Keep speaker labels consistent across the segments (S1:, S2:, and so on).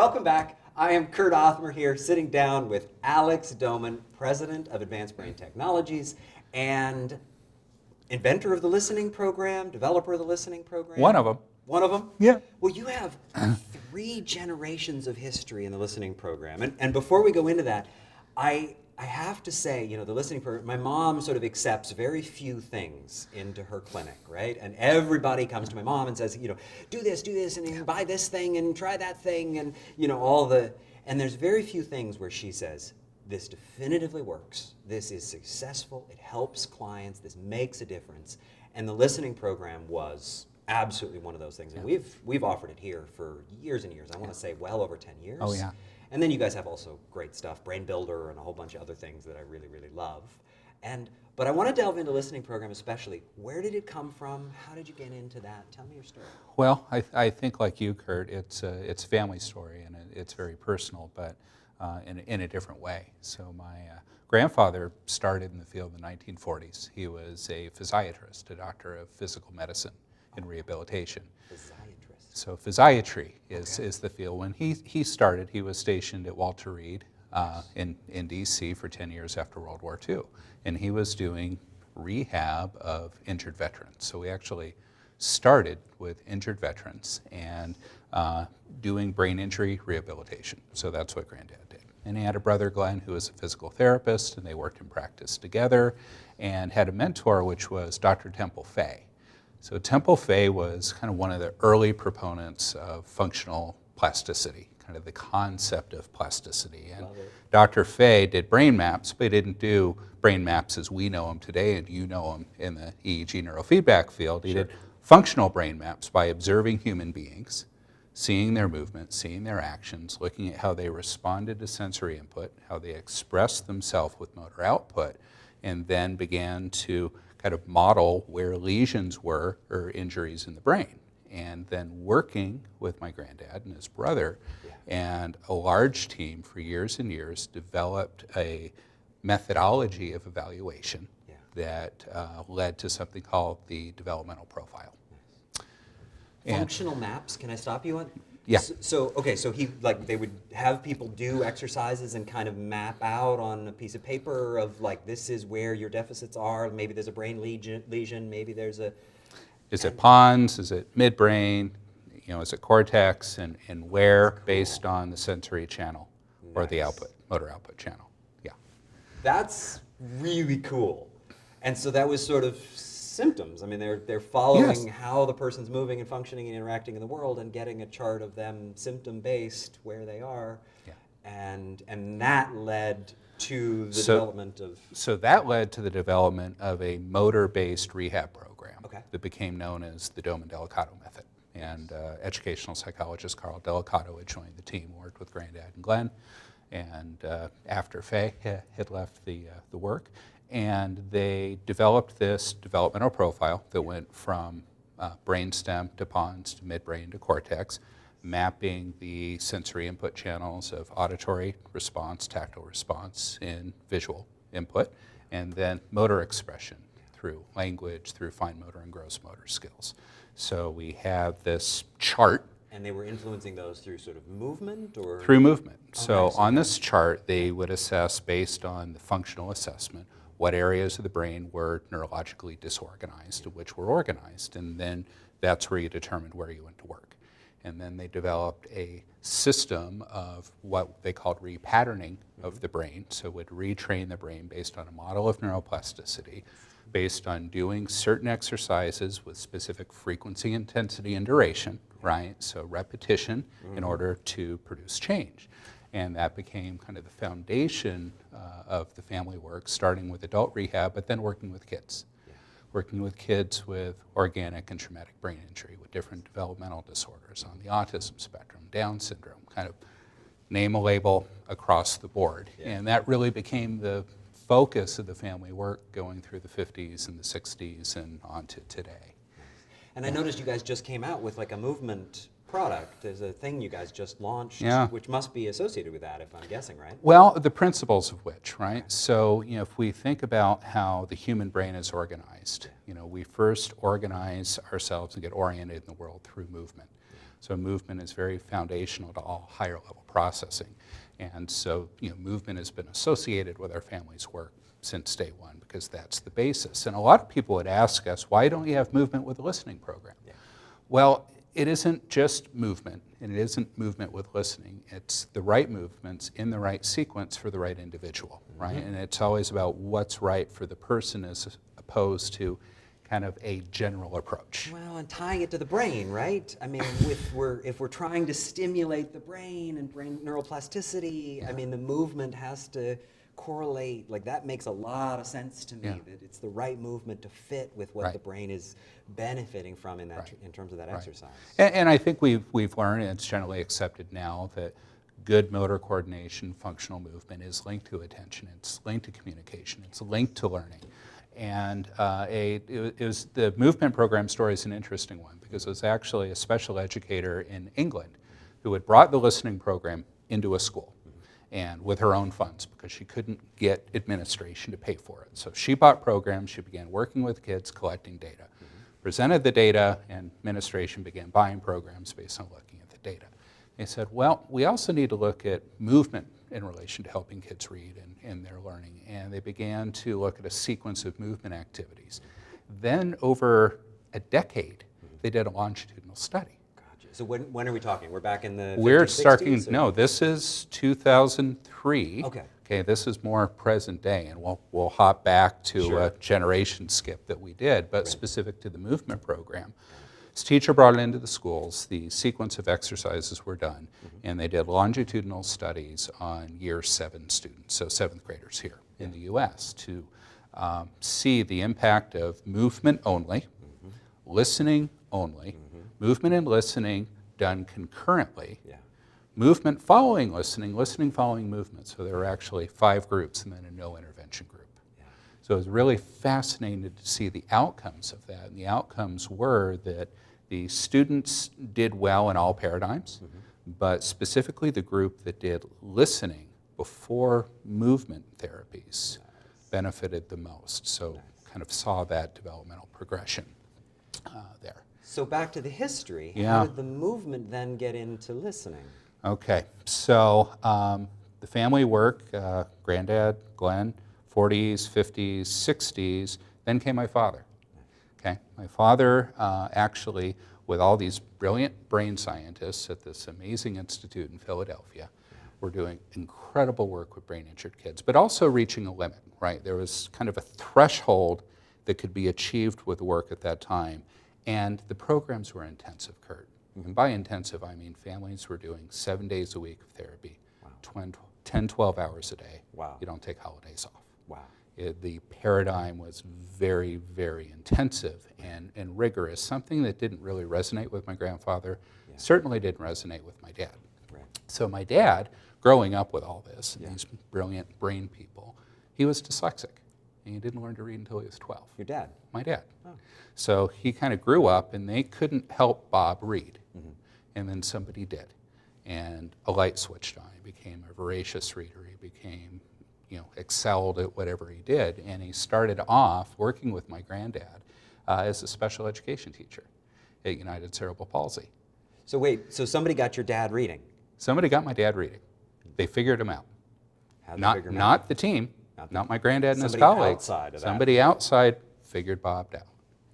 S1: Welcome back. I am Kurt Othmer here, sitting down with Alex Doman, President of Advanced Brain Technologies and inventor of the listening program, developer of the listening program.
S2: One of them.
S1: One of them?
S2: Yeah.
S1: Well, you have 3 generations of history in the listening program. And before we go into that, I have to say, you know, the listening program, my mom sort of accepts very few things into her clinic, right? And everybody comes to my mom and says, you know, do this, and buy this thing, and try that thing, and, you know, and there's very few things where she says, this definitively works, this is successful, it helps clients, this makes a difference. And the listening program was absolutely one of those things. And we've offered it here for years and years. I want to say well over 10 years.
S2: Oh, yeah.
S1: And then you guys have also great stuff, Brain Builder and a whole bunch of other things that I really, really love. But I want to delve into listening program especially. Where did it come from? How did you get into that? Tell me your story.
S2: Well, I think like you, Kurt, it's a family story, and it's very personal, but in a different way. So my grandfather started in the field in the 1940s. He was a physiatrist, a doctor of physical medicine and rehabilitation. So physiatry is the field. When he started, he was stationed at Walter Reed in D.C. for 10 years after World War II. And he was doing rehab of injured veterans. So we actually started with injured veterans and doing brain injury rehabilitation. So that's what Granddad did. And he had a brother, Glenn, who was a physical therapist, and they worked in practice together, and had a mentor, which was Dr. Temple Fay. So Temple Fay was kind of one of the early proponents of functional plasticity, kind of the concept of plasticity. And Dr. Fay did brain maps, but he didn't do brain maps as we know them today, and you know them in the EEG neurofeedback field. He did functional brain maps by observing human beings, seeing their movements, seeing their actions, looking at how they responded to sensory input, how they expressed themselves with motor output, and then began to kind of model where lesions were or injuries in the brain. And then working with my granddad and his brother and a large team for years and years developed a methodology of evaluation that led to something called the developmental profile.
S1: Functional maps, can I stop you on?
S2: Yeah.
S1: So they would have people do exercises and kind of map out on a piece of paper of like, this is where your deficits are, maybe there's a brain lesion, maybe there's a...
S2: Is it pons, is it midbrain, you know, is it cortex, and where based on the sensory channel or the output, motor output channel,
S1: That's really cool. And so that was sort of symptoms. I mean, they're following how the person's moving and functioning and interacting in the world and getting a chart of them symptom-based where they are. And that led to the development of... So
S2: that led to the development of a motor-based rehab program that became known as the Doman-Indelicato method. And educational psychologist Carl Delicato had joined the team, worked with Granddad and Glenn, and after Faye had left the work. And they developed this developmental profile that went from brainstem to pons to midbrain to cortex, mapping the sensory input channels of auditory response, tactile response, and visual input, and then motor expression through language, through fine motor and gross motor skills. So we have this chart.
S1: And they were influencing those through sort of movement or?
S2: Through movement. So on this chart, they would assess based on the functional assessment what areas of the brain were neurologically disorganized and which were organized. And then that's where you determined where you went to work. And then they developed a system of what they called repatterning of the brain. So it would retrain the brain based on a model of neuroplasticity, based on doing certain exercises with specific frequency, intensity, and duration, right? So repetition in order to produce change. And that became kind of the foundation of the family work, starting with adult rehab, but then working with kids. Working with kids with organic and traumatic brain injury, with different developmental disorders on the autism spectrum, Down syndrome, kind of name a label across the board. And that really became the focus of the family work going through the 50s and the 60s and on to today.
S1: And I noticed you guys just came out with like a movement product. There's a thing you guys just launched, which must be associated with that, if I'm guessing, right?
S2: Well, the principles of which, right? So, you know, if we think about how the human brain is organized, you know, we first organize ourselves and get oriented in the world through movement. So movement is very foundational to all higher level processing. And so, movement has been associated with our family's work since day one because that's the basis. And a lot of people would ask us, why don't you have movement with a listening program? Yeah. Well, it isn't just movement, and it isn't movement with listening. It's the right movements in the right sequence for the right individual, right? And it's always about what's right for the person as opposed to kind of a general approach.
S1: Well, and tying it to the brain, right? I mean, if we're trying to stimulate the brain and brain neuroplasticity, I mean, the movement has to correlate. Like, that makes a lot of sense to me, that it's the right movement to fit with what the brain is benefiting from in that in terms of that exercise.
S2: And I think we've learned, and it's generally accepted now, that good motor coordination, functional movement is linked to attention, it's linked to communication, it's linked to learning. And the movement program story is an interesting one because it was actually a special educator in England who had brought the listening program into a school and with her own funds because she couldn't get administration to pay for it. So she bought programs, she began working with kids, collecting data, presented the data, and administration began buying programs based on looking at the data. They said, well, we also need to look at movement in relation to helping kids read and their learning. And they began to look at a sequence of movement activities. Then over a decade, they did a longitudinal study.
S1: Gotcha. So when are we talking? We're back in the
S2: We're
S1: 50s,
S2: starting,
S1: 60s, or?
S2: no, this is 2003.
S1: Okay.
S2: Okay, this is more present day, and we'll hop back to a generation skip that we did, but specific to the movement program. This teacher brought it into the schools, the sequence of exercises were done, and they did longitudinal studies on year 7 students, so 7th graders here in the US, to see the impact of movement only, listening only, movement and listening done concurrently, movement following listening, listening following movement. So there were actually 5 groups and then a no intervention group. So it was really fascinating to see the outcomes of that. And the outcomes were that the students did well in all paradigms, but specifically the group that did listening before movement therapies benefited the most. So kind of saw that developmental progression there.
S1: So back to the history, how did the movement then get into listening?
S2: Okay, so the family work, granddad, Glenn, 40s, 50s, 60s, then came my father. Okay, my father actually, with all these brilliant brain scientists at this amazing institute in Philadelphia, were doing incredible work with brain-injured kids, but also reaching a limit, right? There was kind of a threshold that could be achieved with work at that time, and the programs were intensive, Kurt. And by intensive, I mean families were doing 7 days a week of therapy, 10, 12 hours a day.
S1: Wow.
S2: You don't take holidays off.
S1: Wow.
S2: The paradigm was very, very intensive and rigorous, something that didn't really resonate with my grandfather, certainly didn't resonate with my dad.
S1: Right.
S2: So my dad, growing up with all this, and these brilliant brain people, he was dyslexic, and he didn't learn to read until he was 12.
S1: Your dad?
S2: My dad.
S1: Oh.
S2: So he kind of grew up, and they couldn't help Bob read, and then somebody did. And a light switched on. He became a voracious reader. He became, excelled at whatever he did. And he started off working with my granddad as a special education teacher at United Cerebral Palsy.
S1: So wait, so somebody got your dad reading?
S2: Somebody got my dad reading. They figured him out.
S1: How'd they figure him out?
S2: Not the team, not my granddad and his
S1: Somebody
S2: colleagues.
S1: outside of that.
S2: Somebody outside figured Bob out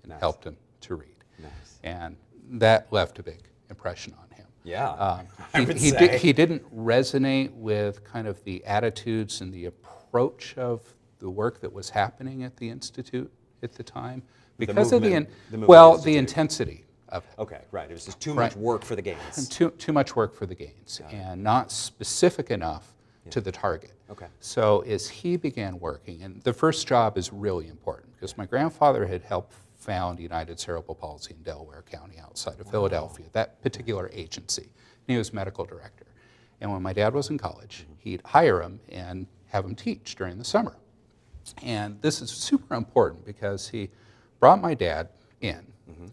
S2: and helped him to read.
S1: Nice.
S2: And that left a big impression on him.
S1: Yeah, I would say.
S2: He didn't resonate with kind of the attitudes and the approach of the work that was happening at the Institute at the time because of the intensity of it.
S1: Okay, right. It was just too much work for the gains.
S2: Too much work for the gains and not specific enough to the target.
S1: Okay.
S2: So as he began working, and the first job is really important because my grandfather had helped found United Cerebral Palsy in Delaware County outside of Philadelphia, that particular agency. And he was medical director. And when my dad was in college, he'd hire him and have him teach during the summer. And this is super important because he brought my dad in,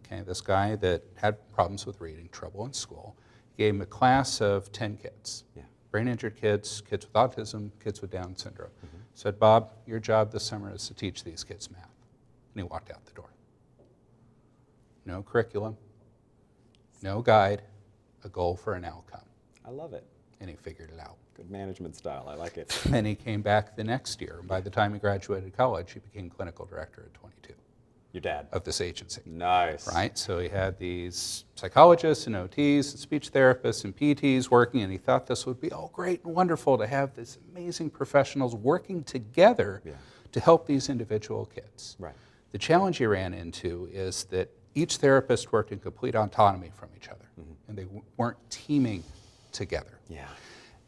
S2: okay, this guy that had problems with reading, trouble in school, gave him a class of 10 kids, brain-injured kids, kids with autism, kids with Down syndrome. Said, Bob, your job this summer is to teach these kids math. And he walked out the door. No curriculum, no guide, a goal for an outcome.
S1: I love it.
S2: And he figured it out.
S1: Good management style. I like it.
S2: Then he came back the next year. By the time he graduated college, he became clinical director at 22
S1: Your dad.
S2: of this agency.
S1: Nice.
S2: Right? So he had these psychologists and OTs and speech therapists and PTs working, and he thought this would be great and wonderful to have these amazing professionals working together to help these individual kids.
S1: Right.
S2: The challenge he ran into is that each therapist worked in complete autonomy from each other, and they weren't teaming together.
S1: Yeah.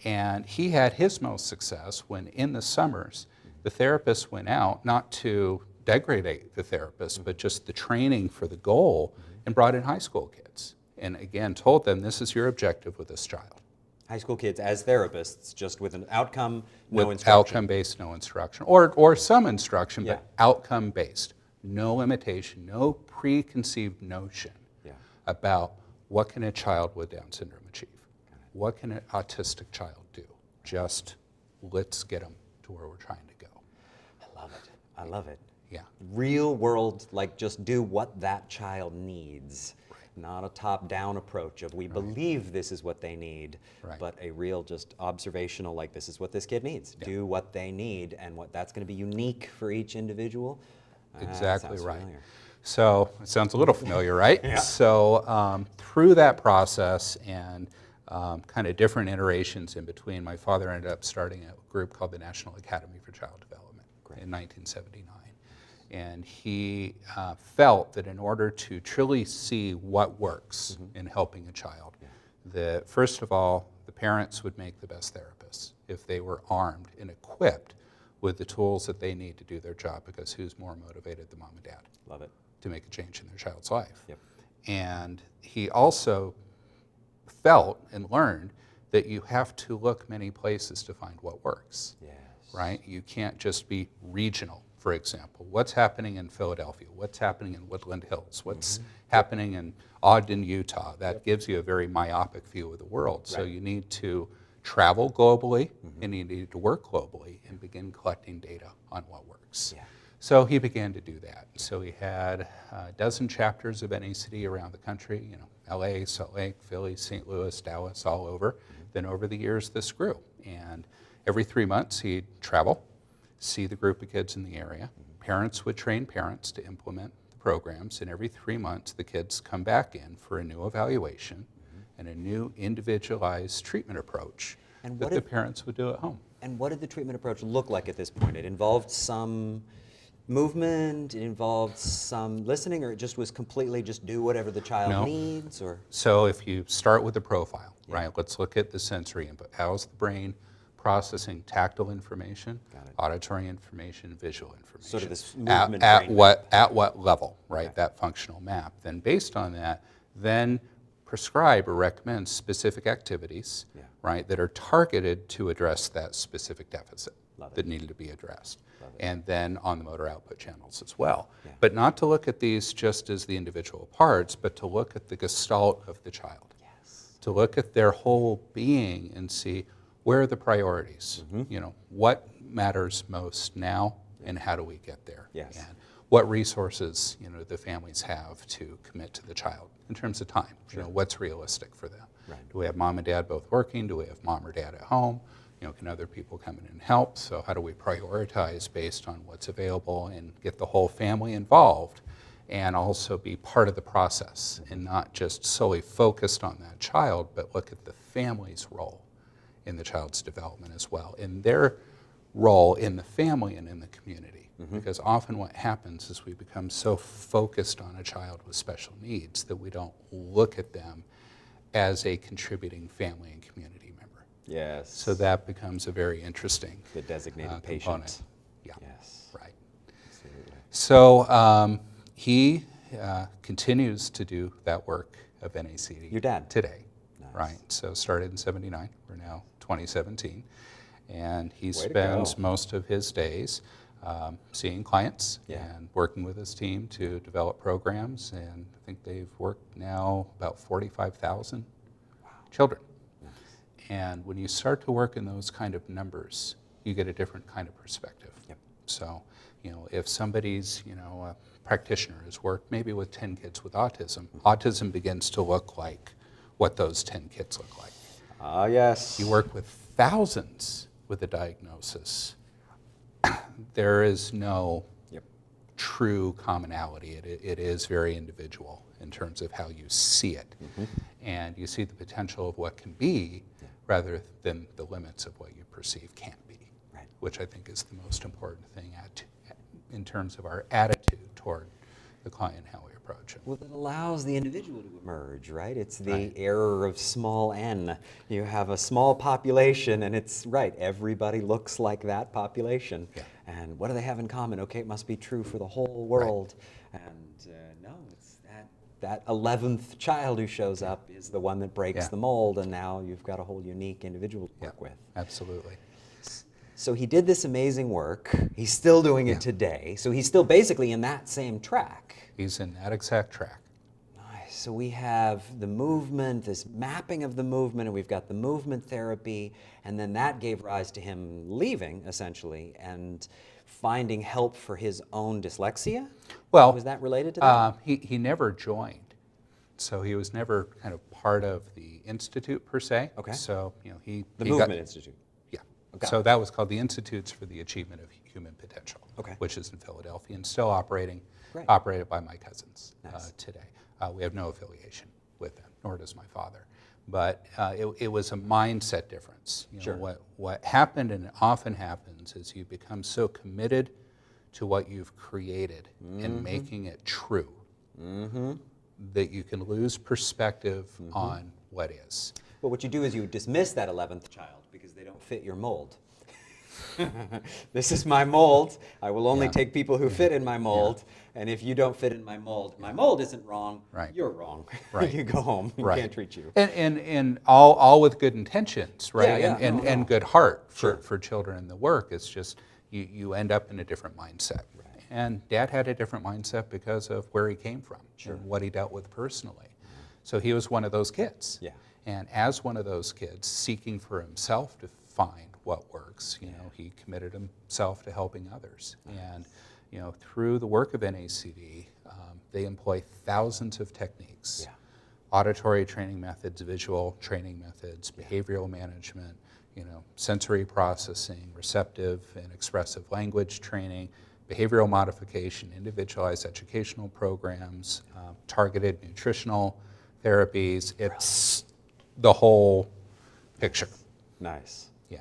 S2: And he had his most success when in the summers, the therapist went out, not to degrade the therapist, but just the training for the goal, and brought in high school kids. And again, told them, this is your objective with this child.
S1: High school kids as therapists, just with an outcome, no
S2: With
S1: instruction.
S2: outcome-based, no instruction, or some instruction,
S1: Yeah.
S2: but outcome-based. No limitation, no preconceived notion about what can a child with Down syndrome achieve. What can an autistic child do? Just let's get them to where we're trying to go.
S1: I love it. I love it.
S2: Yeah.
S1: Real world, like just do what that child needs. Not a top-down approach of we believe this is what they need, but a real just observational, like this is what this kid needs. Do what they need, and what that's going to be unique for each individual.
S2: Exactly
S1: sounds
S2: right.
S1: familiar.
S2: So it sounds a little familiar, right?
S1: Yeah.
S2: So through that process and kind of different iterations in between, my father ended up starting a group called the National Academy for Child Development in 1979. And he felt that in order to truly see what works in helping a child, that first of all, the parents would make the best therapists if they were armed and equipped with the tools that they need to do their job, because who's more motivated than mom and dad?
S1: Love it.
S2: To make a change in their child's life.
S1: Yep.
S2: And he also felt and learned that you have to look many places to find what works.
S1: Yes.
S2: Right? You can't just be regional, for example. What's happening in Philadelphia? What's happening in Woodland Hills? What's happening in Ogden, Utah? That gives you a very myopic view of the world. So you need to travel globally, and you need to work globally and begin collecting data on what works.
S1: Yeah.
S2: So he began to do that. So he had a dozen chapters of NACD around the country, LA, Salt Lake, Philly, St. Louis, Dallas, all over. Then over the years, this grew. And every 3 months, he'd travel, see the group of kids in the area. Parents would train parents to implement the programs, and every 3 months, the kids come back in for a new evaluation and a new individualized treatment approach that the parents would do at home.
S1: And what did the treatment approach look like at this point? It involved some movement, it involved some listening, or it just was completely just do whatever the child needs? Or
S2: So if you start with the profile, right, let's look at the sensory input. How's the brain processing tactile information, auditory information, visual information?
S1: Sort of this movement
S2: at
S1: brain
S2: what level, right, that functional map. Then based on that, then prescribe or recommend specific activities, right, that are targeted to address that specific deficit that needed to be addressed. And then on the motor output channels as well. But not to look at these just as the individual parts, but to look at the gestalt of the child. To look at their whole being and see where are the priorities. What matters most now, and how do we get there? And what resources the families have to commit to the child in terms of time. What's realistic for them? Do we have mom and dad both working? Do we have mom or dad at home? Can other people come in and help? So how do we prioritize based on what's available and get the whole family involved, and also be part of the process and not just solely focused on that child, but look at the family's role in the child's development as well, and their role in the family and in the community. Because often what happens is we become so focused on a child with special needs that we don't look at them as a contributing family and community member.
S1: Yes.
S2: So that becomes a very interesting
S1: The designated patient.
S2: component. Yeah.
S1: Yes.
S2: Right.
S1: Absolutely.
S2: So he continues to do that work of NACD.
S1: Your dad?
S2: Today.
S1: Nice.
S2: Right. So started in '79. We're now 2017. And he
S1: Way to
S2: spends
S1: go.
S2: most of his days seeing clients
S1: Yeah.
S2: and working with his team to develop programs. And I think they've worked now about 45,000 children. And when you start to work in those kind of numbers, you get a different kind of perspective. So, if somebody's, a practitioner has worked maybe with 10 kids with autism, autism begins to look like what those 10 kids look like.
S1: Ah, yes.
S2: You work with thousands with a diagnosis. There is no
S1: Yep.
S2: true commonality. It is very individual in terms of how you see it. And you see the potential of what can be rather than the limits of what you perceive can't be,
S1: Right.
S2: which I think is the most important thing in terms of our attitude toward the client, how we approach it.
S1: Well, it allows the individual to emerge, right? It's the
S2: Right.
S1: error of small n. You have a small population, and it's right, everybody looks like that population.
S2: Yeah.
S1: And what do they have in common? Okay, it must be true for the whole world. And no, it's that 11th child who shows up is the one that breaks
S2: Yeah.
S1: the mold, and now you've got a whole unique individual to work with.
S2: Absolutely.
S1: So he did this amazing work. He's still doing it today. So he's still basically in that same track.
S2: He's in that exact track.
S1: Nice. So we have the movement, this mapping of the movement, and we've got the movement therapy, and then that gave rise to him leaving, essentially, and finding help for his own dyslexia?
S2: Well,
S1: was that related to that?
S2: he never joined. So he was never kind of part of the institute per se.
S1: Okay.
S2: So, he
S1: The
S2: he
S1: Movement Institute.
S2: Yeah.
S1: Okay.
S2: So that was called the Institutes for the Achievement of Human Potential,
S1: Okay.
S2: which is in Philadelphia and still operating,
S1: Great.
S2: operated by my cousins
S1: Nice.
S2: today. We have no affiliation with them, nor does my father. But it was a mindset difference.
S1: Sure.
S2: What happened, and it often happens, is you become so committed to what you've created and making it true that you can lose perspective on what is.
S1: Well, what you do is you dismiss that 11th child because they don't fit your mold. This is my mold. I will only
S2: Yeah.
S1: take people who fit in my mold. And if you don't fit in my mold isn't wrong.
S2: Right.
S1: You're wrong.
S2: Right.
S1: You go home. We
S2: Right.
S1: can't treat you.
S2: And all with good intentions, right?
S1: Yeah, yeah.
S2: And
S1: No.
S2: good heart
S1: Sure.
S2: for children in the work. It's just you end up in a different mindset.
S1: Right.
S2: And Dad had a different mindset because of where he came from and what he dealt with personally. So he was one of those kids.
S1: Yeah.
S2: And as one of those kids, seeking for himself to find what works, he committed himself to helping others. And through the work of NACD, they employ thousands of techniques.
S1: Yeah.
S2: Auditory training methods, visual training methods, behavioral management, sensory processing, receptive and expressive language training, behavioral modification, individualized educational programs, targeted nutritional therapies. It's the whole picture.
S1: Nice.
S2: Yeah.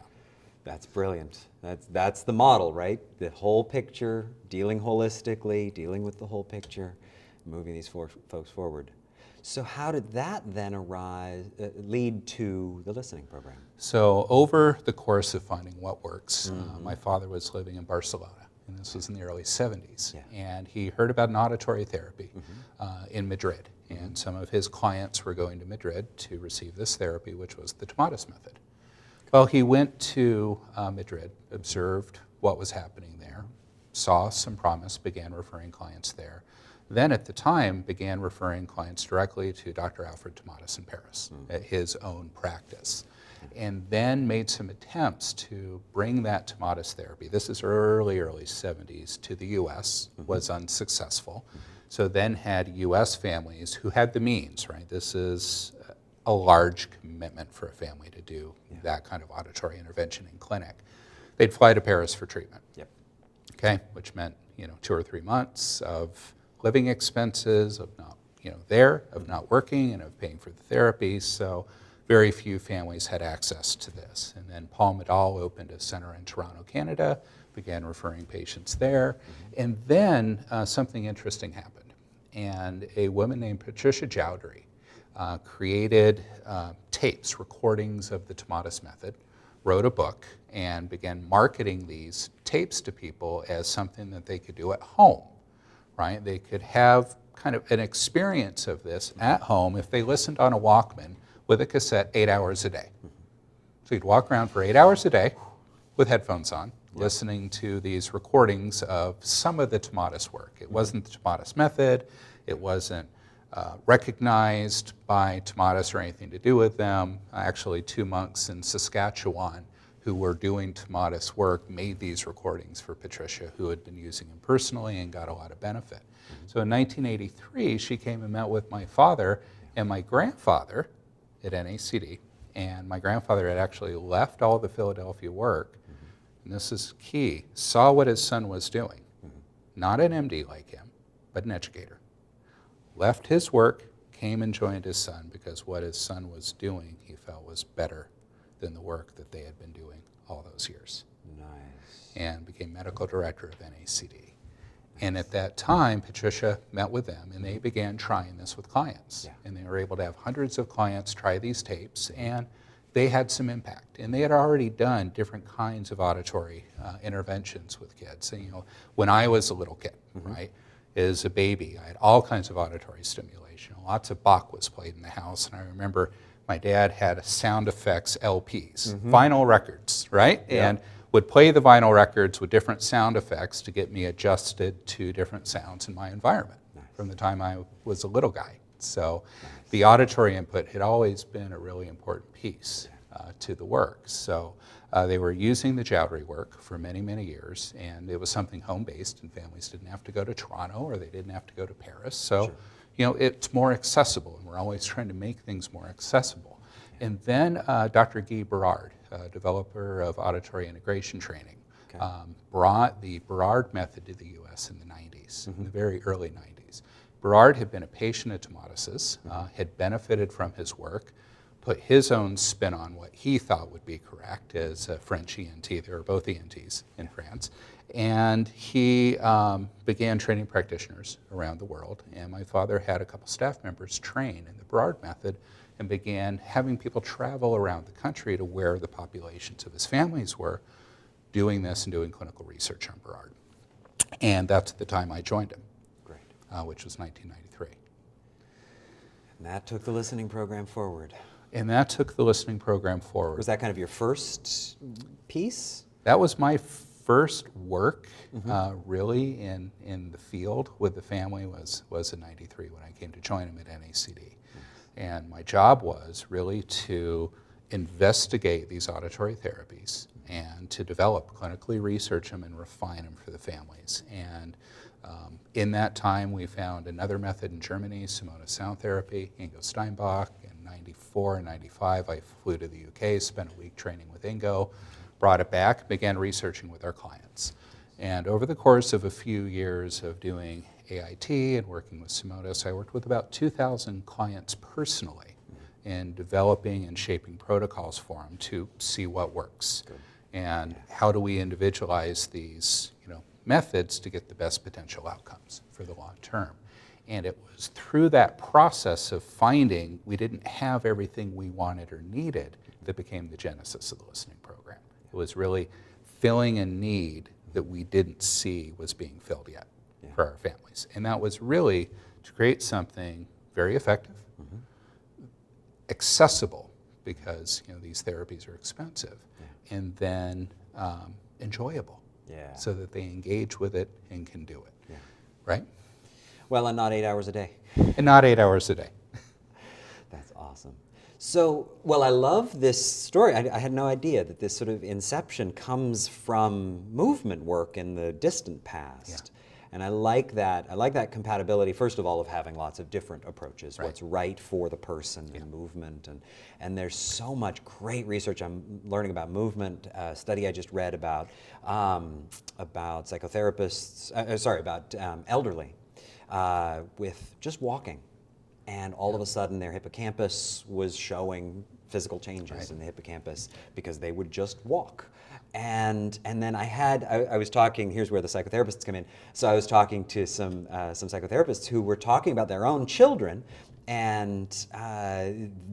S1: That's brilliant. That's the model, right? The whole picture, dealing holistically, dealing with the whole picture, moving these folks forward. So how did that then lead to the listening program?
S2: So over the course of finding what works, my father was living in Barcelona, and this was in the early 70s.
S1: Yeah.
S2: And he heard about an auditory therapy in Madrid. And some of his clients were going to Madrid to receive this therapy, which was the Tomatis method. Well, he went to Madrid, observed what was happening there, saw some promise, began referring clients there. Then at the time began referring clients directly to Dr. Alfred Tomatis in Paris at his own practice. And then made some attempts to bring that Tomatis therapy, this is early 70s, to the US, was unsuccessful. So then had US families who had the means, right? This is a large commitment for a family to do that kind of auditory intervention in clinic. They'd fly to Paris for treatment.
S1: Yep.
S2: Okay, which meant 2 or 3 months of living expenses, of not of not working, and of paying for the therapy. So very few families had access to this. And then Paul Medall opened a center in Toronto, Canada, began referring patients there, and then something interesting happened. And a woman named Patricia Jowdery created tapes, recordings of the Tomatis method, wrote a book, and began marketing these tapes to people as something that they could do at home, right? They could have kind of an experience of this at home if they listened on a Walkman with a cassette 8 hours a day. So you'd walk around for 8 hours a day with headphones on, listening to these recordings of some of the Tomatis work. It wasn't the Tomatis method, it wasn't recognized by Tomatis or anything to do with them. Actually, 2 monks in Saskatchewan who were doing Tomatis work made these recordings for Patricia, who had been using them personally and got a lot of benefit. So in 1983, she came and met with my father and my grandfather at NACD, and my grandfather had actually left all the Philadelphia work, and this is key, saw what his son was doing. Not an MD like him, but an educator. Left his work, came and joined his son because what his son was doing he felt was better than the work that they had been doing all those years.
S1: Nice.
S2: And became medical director of NACD. And at that time, Patricia met with them, and they began trying this with clients.
S1: Yeah.
S2: And they were able to have hundreds of clients try these tapes, and they had some impact. And they had already done different kinds of auditory interventions with kids. And, you know, when I was a little kid, right, as a baby, I had all kinds of auditory stimulation. Lots of Bach was played in the house, and I remember my dad had sound effects LPs, vinyl records, right?
S1: Yeah.
S2: And would play the vinyl records with different sound effects to get me adjusted to different sounds in my environment from the time I was a little guy. So the auditory input had always been a really important piece to the work. So they were using the Jowdry work for many, many years, and it was something home-based, and families didn't have to go to Toronto or they didn't have to go to Paris. So, you know, it's more accessible, and we're always trying to make things more accessible. And then Dr. Guy Berard, developer of auditory integration training, brought the Berard method to the U.S. in the 90s, in the very early 90s. Berard had been a patient at Tomatis's, had benefited from his work, put his own spin on what he thought would be correct as a French ENT. They were both ENTs in France. And he began training practitioners around the world. And my father had a couple staff members train in the Berard method and began having people travel around the country to where the populations of his families were, doing this and doing clinical research on Berard. And that's the time I joined him, which was 1993.
S1: And that took the listening program forward.
S2: And that took the listening program forward.
S1: Was that kind of your first piece?
S2: That was my first work, really, in the field with the family was in 93 when I came to join him at NACD. And my job was really to investigate these auditory therapies and to develop, clinically research them and refine them for the families. And in that time, we found another method in Germany, Simona sound therapy, Ingo Steinbach. In 94 and 95, I flew to the UK, spent a week training with Ingo, brought it back, began researching with our clients. And over the course of a few years of doing AIT and working with Simotis, I worked with about 2,000 clients personally in developing and shaping protocols for them to see what works. And how do we individualize these methods to get the best potential outcomes for the long term. And it was through that process of finding we didn't have everything we wanted or needed that became the genesis of the listening program. It was really filling a need that we didn't see was being filled yet for our families. And that was really to create something very effective, accessible, because these therapies are expensive, and then enjoyable, so that they engage with it and can do it, right?
S1: Well, and not 8 hours a day.
S2: And not 8 hours a day.
S1: That's awesome. So, well, I love this story. I had no idea that this sort of inception comes from movement work in the distant past. And I like that. I like that compatibility, first of all, of having lots of different approaches, what's right for the person in movement. And there's so much great research. I'm learning about movement. A study I just read about psychotherapists, about elderly with just walking. And all of a sudden their hippocampus was showing physical changes in the hippocampus because they would just walk. And then I was talking, here's where the psychotherapists come in. So I was talking to some psychotherapists who were talking about their own children and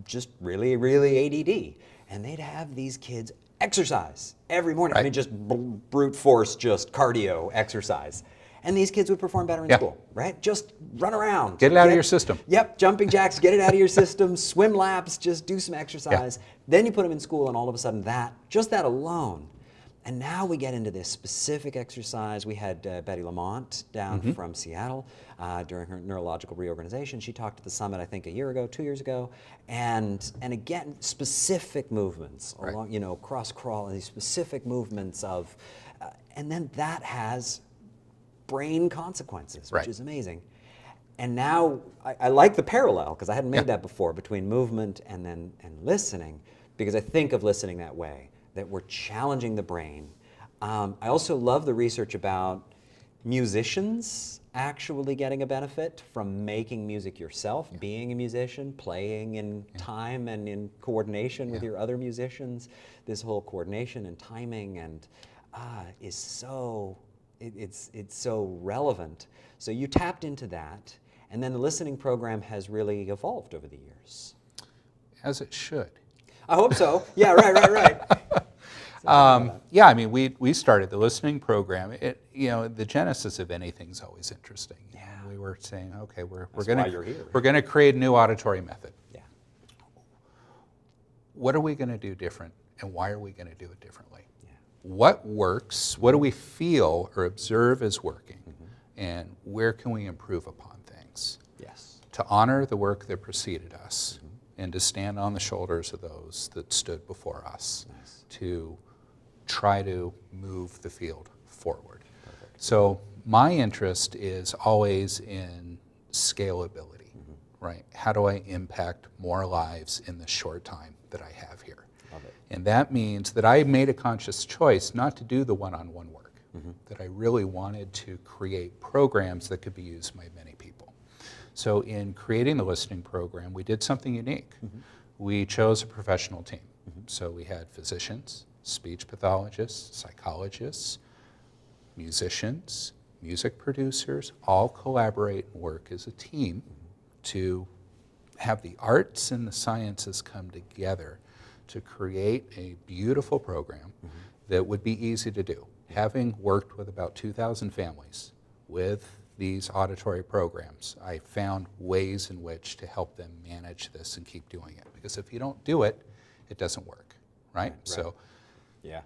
S1: just really, really ADD. And they'd have these kids exercise every morning. I mean, just brute force, just cardio exercise. And these kids would perform better in school, right? Just run around.
S2: Get it out of your system.
S1: Yep, jumping jacks, get it out of your system, swim laps, just do some exercise. Then you put them in school and all of a sudden just that alone. And now we get into this specific exercise. We had Betty Lamont down from Seattle during her neurological reorganization. She talked at the summit, I think, 2 years ago. And again, specific movements, along, cross crawl, and these specific movements of, and then that has brain consequences, which is amazing. And now I like the parallel, because I hadn't made
S2: Yeah.
S1: that before, between movement and listening, because I think of listening that way, that we're challenging the brain. I also love the research about musicians actually getting a benefit from making music yourself, being a musician, playing in time and in coordination with your other musicians. This whole coordination and timing and is so, it's so relevant. So you tapped into that, and then the listening program has really evolved over the years.
S2: As it should.
S1: I hope so. Yeah, right.
S2: Yeah, I mean, we started the listening program. The genesis of anything is always interesting.
S1: Yeah.
S2: We were saying, okay, we're
S1: why you're here.
S2: going to create a new auditory method.
S1: Yeah.
S2: What are we going to do different, and why are we going to do it differently?
S1: Yeah.
S2: What works? What do we feel or observe as working, and where can we improve upon things?
S1: Yes.
S2: To honor the work that preceded us, and to stand on the shoulders of those that stood before us, to try to move the field forward.
S1: Perfect.
S2: So my interest is always in scalability, right? How do I impact more lives in the short time that I have here?
S1: Love it.
S2: And that means that I made a conscious choice not to do the one-on-one work, that I really wanted to create programs that could be used by many people. So in creating the listening program, we did something unique. We chose a professional team. So we had physicians, speech pathologists, psychologists, musicians, music producers, all collaborate and work as a team to have the arts and the sciences come together to create a beautiful program that would be easy to do. Having worked with about 2,000 families with these auditory programs, I found ways in which to help them manage this and keep doing it. Because if you don't do it, it doesn't work, right? So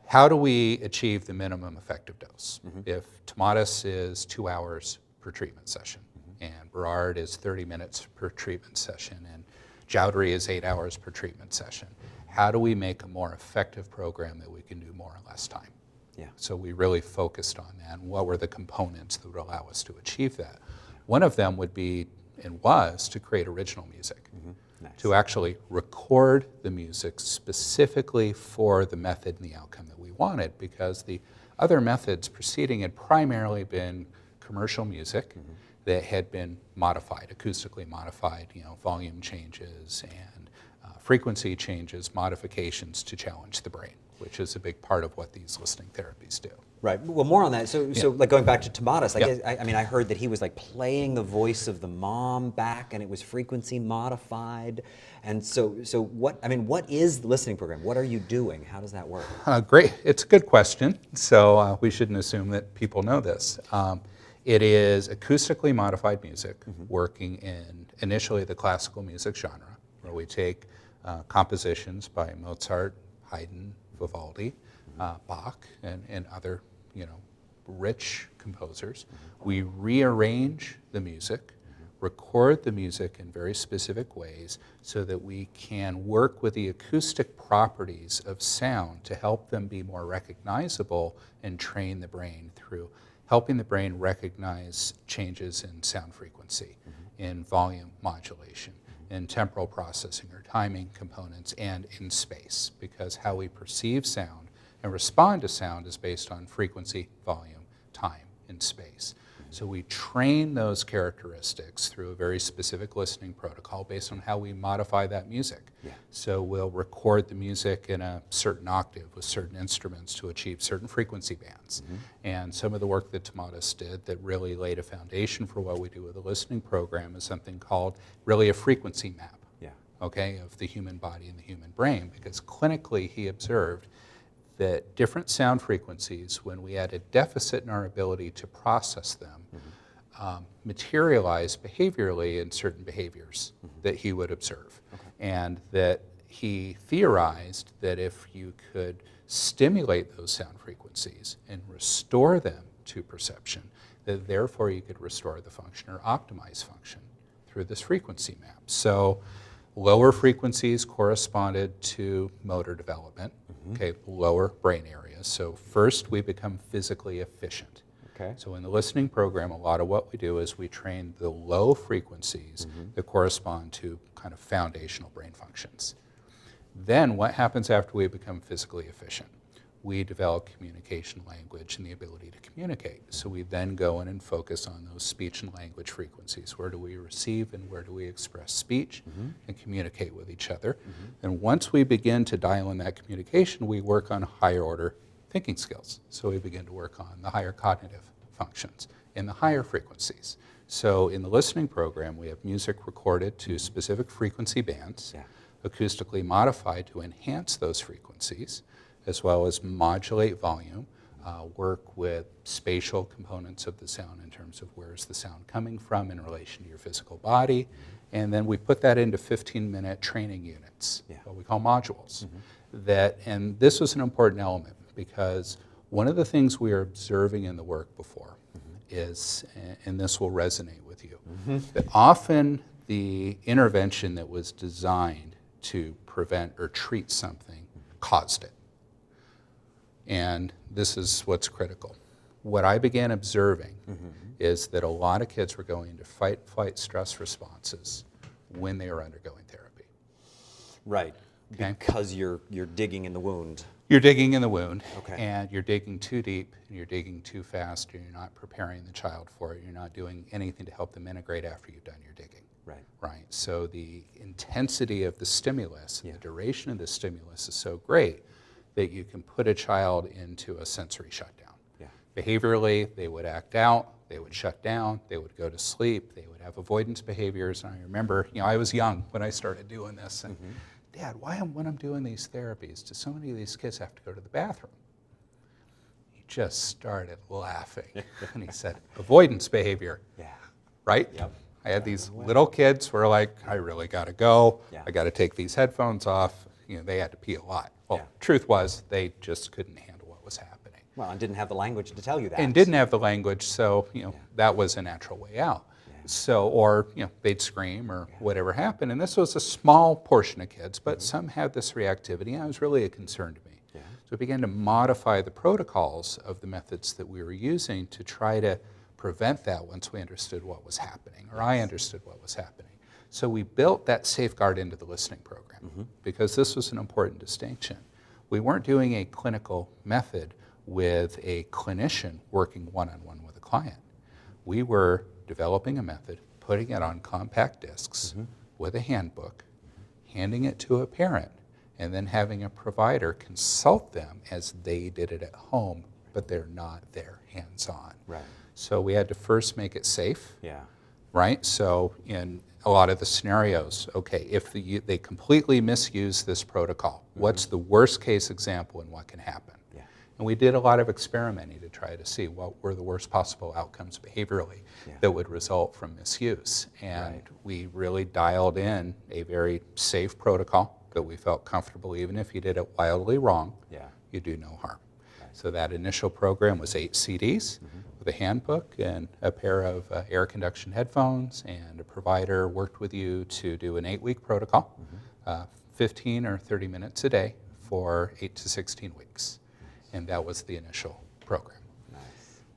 S2: how do we achieve the minimum effective dose? If Tomatis is 2 hours per treatment session, and Berard is 30 minutes per treatment session, and Jowdry is 8 hours per treatment session, how do we make a more effective program that we can do more in less time?
S1: Yeah.
S2: So we really focused on that, and what were the components that would allow us to achieve that? One of them would be, and was, to create original music.
S1: Nice.
S2: To actually record the music specifically for the method and the outcome that we wanted, because the other methods preceding had primarily been commercial music that had been modified, acoustically modified, volume changes and frequency changes, modifications to challenge the brain, which is a big part of what these listening therapies do.
S1: Right. Well, more on that. So like going back to Tomatis,
S2: Yeah.
S1: I heard that he was like playing the voice of the mom back, and it was frequency modified. And so what is the listening program? What are you doing? How does that work?
S2: Great. It's a good question. So we shouldn't assume that people know this. It is acoustically modified music working in initially the classical music genre, where we take compositions by Mozart, Haydn, Vivaldi, Bach, and other rich composers. We rearrange the music, record the music in very specific ways so that we can work with the acoustic properties of sound to help them be more recognizable and train the brain through helping the brain recognize changes in sound frequency, in volume modulation, in temporal processing or timing components, and in space, because how we perceive sound and respond to sound is based on frequency, volume, time, and space. So we train those characteristics through a very specific listening protocol based on how we modify that music.
S1: Yeah.
S2: So we'll record the music in a certain octave with certain instruments to achieve certain frequency bands. And some of the work that Tomatis did that really laid a foundation for what we do with the listening program is something called really a frequency map, okay, of the human body and the human brain, because clinically he observed that different sound frequencies, when we had a deficit in our ability to process them, materialize behaviorally in certain behaviors that he would observe. And that he theorized that if you could stimulate those sound frequencies and restore them to perception, that therefore you could restore the function or optimize function through this frequency map. So lower frequencies corresponded to motor development, okay, lower brain areas. So first we become physically efficient.
S1: Okay.
S2: So in the listening program, a lot of what we do is we train the low frequencies that correspond to kind of foundational brain functions. Then what happens after we become physically efficient? We develop communication language and the ability to communicate. So we then go in and focus on those speech and language frequencies. Where do we receive and where do we express speech and communicate with each other? And once we begin to dial in that communication, we work on higher order thinking skills. So we begin to work on the higher cognitive functions in the higher frequencies. So in the listening program, we have music recorded to specific frequency bands, acoustically modified to enhance those frequencies, as well as modulate volume, work with spatial components of the sound in terms of where's the sound coming from in relation to your physical body. And then we put that into 15-minute training units, what we call modules. And this was an important element because one of the things we are observing in the work before is, and this will resonate with you, that often the intervention that was designed to prevent or treat something caused it. And this is what's critical. What I began observing is that a lot of kids were going into fight, flight, stress responses when they were undergoing therapy.
S1: Right.
S2: Okay?
S1: Because you're digging in the wound.
S2: You're digging in the wound,
S1: Okay.
S2: and you're digging too deep, and you're digging too fast, and you're not preparing the child for it. You're not doing anything to help them integrate after you've done your digging.
S1: Right.
S2: Right. So the intensity of the stimulus and the duration of the stimulus is so great that you can put a child into a sensory shutdown.
S1: Yeah.
S2: Behaviorally, they would act out, they would shut down, they would go to sleep, they would have avoidance behaviors. And I remember, I was young when I started doing this, and Dad, when I'm doing these therapies, do so many of these kids have to go to the bathroom? He just started laughing, and he said, avoidance behavior.
S1: Yeah.
S2: Right?
S1: Yep.
S2: I had these little kids who were like, I really got to go.
S1: Yeah.
S2: I got to take these headphones off. They had to pee a lot. Well,
S1: Yeah.
S2: truth was, they just couldn't handle what was happening.
S1: Well, and didn't have the language to tell you that.
S2: And didn't have the language, so that was a natural way out. So, or they'd scream or whatever happened. And this was a small portion of kids, but some had this reactivity, and it was really a concern to me.
S1: Yeah.
S2: So we began to modify the protocols of the methods that we were using to try to prevent that once we understood what was happening, or I understood what was happening. So we built that safeguard into the listening program because this was an important distinction. We weren't doing a clinical method with a clinician working one-on-one with a client. We were developing a method, putting it on compact discs with a handbook, handing it to a parent, and then having a provider consult them as they did it at home, but they're not there hands-on.
S1: Right.
S2: So we had to first make it safe.
S1: Yeah.
S2: Right? So in a lot of the scenarios, okay, if they completely misuse this protocol, what's the worst case example and what can happen?
S1: Yeah.
S2: And we did a lot of experimenting to try to see what were the worst possible outcomes behaviorally that would result from misuse. And we really dialed in a very safe protocol that we felt comfortable, even if you did it wildly wrong, you do no harm. So that initial program was 8 CDs with a handbook and a pair of air conduction headphones, and a provider worked with you to do an 8-week protocol, 15 or 30 minutes a day for 8 to 16 weeks. And that was the initial program.
S1: Nice.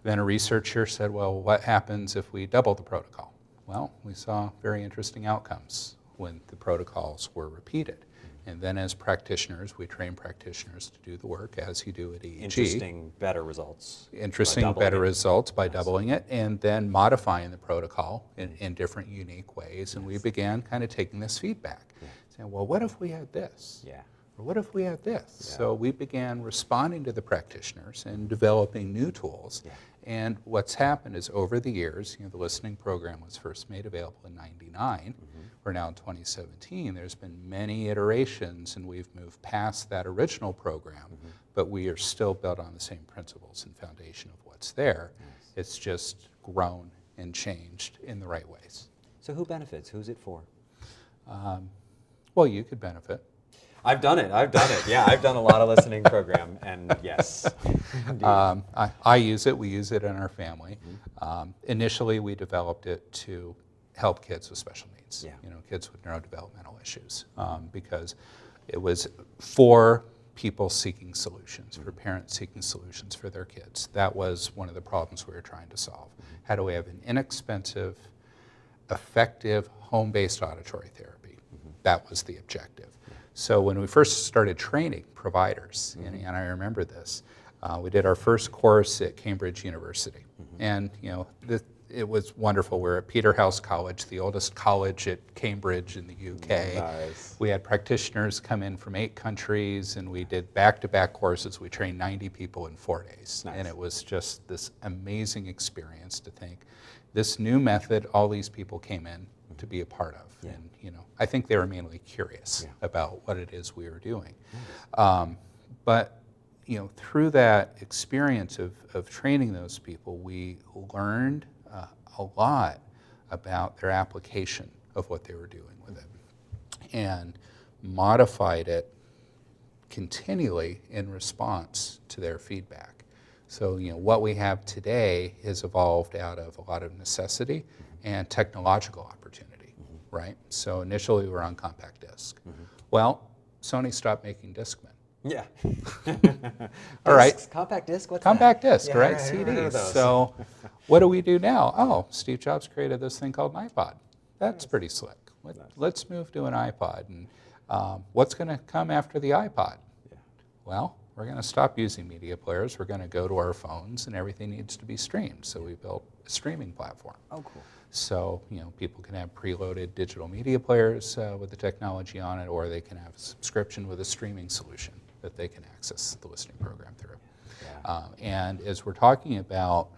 S2: Then a researcher said, well, what happens if we double the protocol? Well, we saw very interesting outcomes when the protocols were repeated. And then as practitioners, we train practitioners to do the work as you do at EEG.
S1: Interesting, better results.
S2: Interesting, better results by doubling it, and then modifying the protocol in different unique ways. And we began kind of taking this feedback, saying, well, what if we had this?
S1: Yeah.
S2: Or what if we had this? So we began responding to the practitioners and developing new tools. And what's happened is over the years, the listening program was first made available in '99. We're now in 2017. There's been many iterations, and we've moved past that original program, but we are still built on the same principles and foundation of what's there. It's just grown and changed in the right ways.
S1: So who benefits? Who's it for?
S2: Well, you could benefit.
S1: I've done it. Yeah, I've done a lot of listening program, and yes.
S2: I use it. We use it in our family. Initially, we developed it to help kids with special needs, kids with neurodevelopmental issues, because it was for people seeking solutions, for parents seeking solutions for their kids. That was one of the problems we were trying to solve. How do we have an inexpensive, effective, home-based auditory therapy? That was the objective. So when we first started training providers, and I remember this, we did our first course at Cambridge University. And it was wonderful. We're at Peterhouse College, the oldest college at Cambridge in the UK.
S1: Nice.
S2: We had practitioners come in from 8 countries, and we did back-to-back courses. We trained 90 people in 4 days.
S1: Nice.
S2: And it was just this amazing experience to think, this new method, all these people came in to be a part of.
S1: Yeah.
S2: And I think they were mainly curious about what it is we were doing. But through that experience of training those people, we learned a lot about their application of what they were doing with it and modified it continually in response to their feedback. So what we have today has evolved out of a lot of necessity and technological opportunity, right? So initially we were on compact disc. Well, Sony stopped making Discman.
S1: Yeah.
S2: All right.
S1: Compact disc? What's
S2: Compact
S1: that?
S2: disc, right? CDs. So what do we do now? Oh, Steve Jobs created this thing called an iPod. That's pretty slick. Let's move to an iPod. And what's going to come after the iPod? Well, we're going to stop using media players. We're going to go to our phones, and everything needs to be streamed. So we built a streaming platform.
S1: Oh, cool.
S2: So people can have preloaded digital media players with the technology on it, or they can have a subscription with a streaming solution that they can access the listening program through. And as we're talking about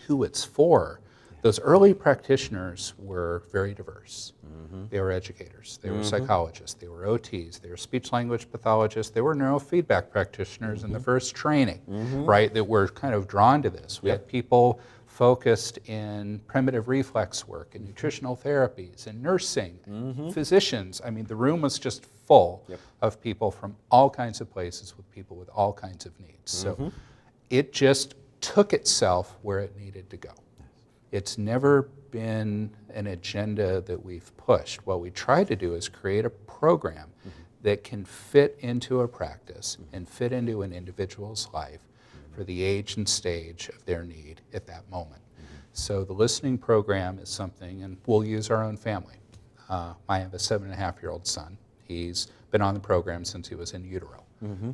S2: who it's for, those early practitioners were very diverse. They were educators, they were psychologists, they were OTs, they were speech-language pathologists, they were neurofeedback practitioners in the first training, right, that were kind of drawn to this. We had people focused in primitive reflex work and nutritional therapies and nursing, physicians. I mean, the room was just full of people from all kinds of places with people with all kinds of needs. So it just took itself where it needed to go. It's never been an agenda that we've pushed. What we try to do is create a program that can fit into a practice and fit into an individual's life for the age and stage of their need at that moment. So the listening program is something, and we'll use our own family. I have a 7.5-year-old son. He's been on the program since he was in utero.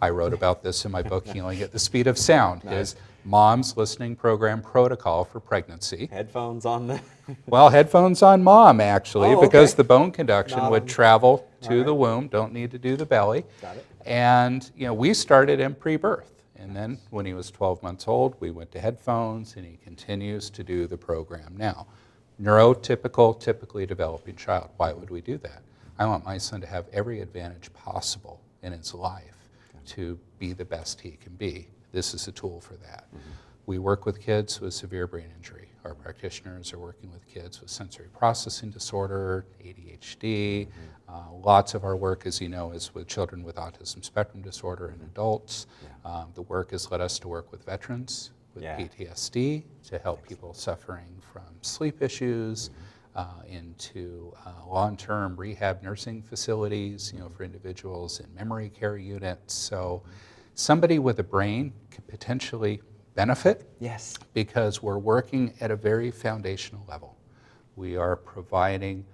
S2: I wrote about this in my book, Healing at the Speed of Sound, his mom's listening program protocol for pregnancy.
S1: Headphones on the...
S2: Well, headphones on mom, actually, because
S1: okay.
S2: the bone conduction would travel to the womb, don't need to do the belly.
S1: Got it.
S2: And we started him pre-birth. And then when he was 12 months old, we went to headphones, and he continues to do the program now. Neurotypical, typically developing child. Why would we do that? I want my son to have every advantage possible in his life to be the best he can be. This is a tool for that. We work with kids with severe brain injury. Our practitioners are working with kids with sensory processing disorder, ADHD. Lots of our work, as you know, is with children with autism spectrum disorder and adults. The work has led us to work with veterans with PTSD to help people suffering from sleep issues, into long-term rehab nursing facilities, for individuals in memory care units. So somebody with a brain could potentially benefit because we're working at a very foundational level. We are providing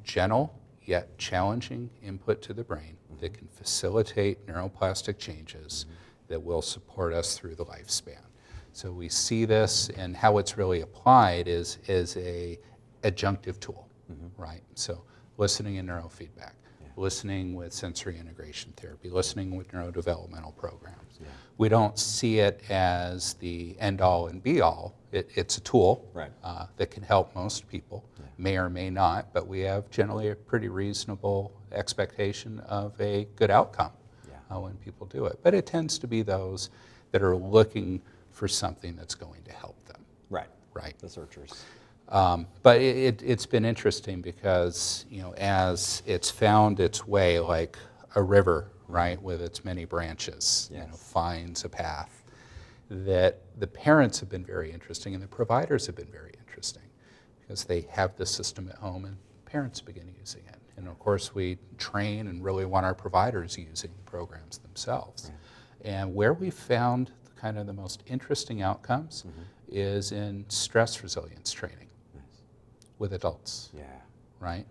S2: gentle yet challenging input to the brain that can facilitate neuroplastic changes that will support us through the lifespan. So we see this, and how it's really applied is a adjunctive tool, right? So listening and neurofeedback, listening with sensory integration therapy, listening with neurodevelopmental programs. We don't see it as the end-all and be-all. It's a tool that can help most people, may or may not, but we have generally a pretty reasonable expectation of a good outcome when people do it. But it tends to be those that are looking for something that's going to help them. Right.
S1: The searchers.
S2: But it's been interesting because, as it's found its way like a river, right, with its many branches, finds a path, that the parents have been very interesting and the providers have been very interesting because they have the system at home and parents begin using it. And of course, we train and really want our providers using the programs themselves. Right. And where we found kind of the most interesting outcomes is in stress resilience training with adults. Yeah. Right?